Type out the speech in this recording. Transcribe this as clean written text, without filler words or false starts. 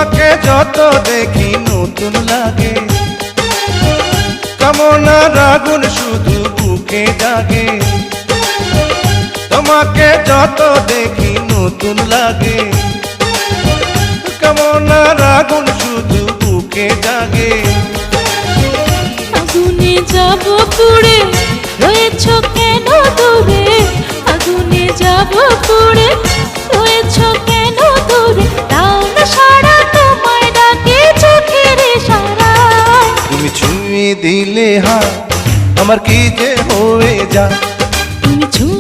তোমাকে যত দেখি নতুন লাগে, কামনার আগুন শুধু বুকে জাগে। তোমাকে যত দেখি নতুন লাগে, কামনার আগুন শুধু বুকে জাগে। আগুনে যাব পুড়ে, রয়েছ কেন দূরে? আগুনে যাব পুড়ে, রয়েছ কেন দূরে? দাও না সারা, তোমায় ডাকে চোখের ইশারায়। তুমি ছুঁয়ে দিলে হাত, আমার কি যে হয়ে যায়। তুমি ছুঁয়ে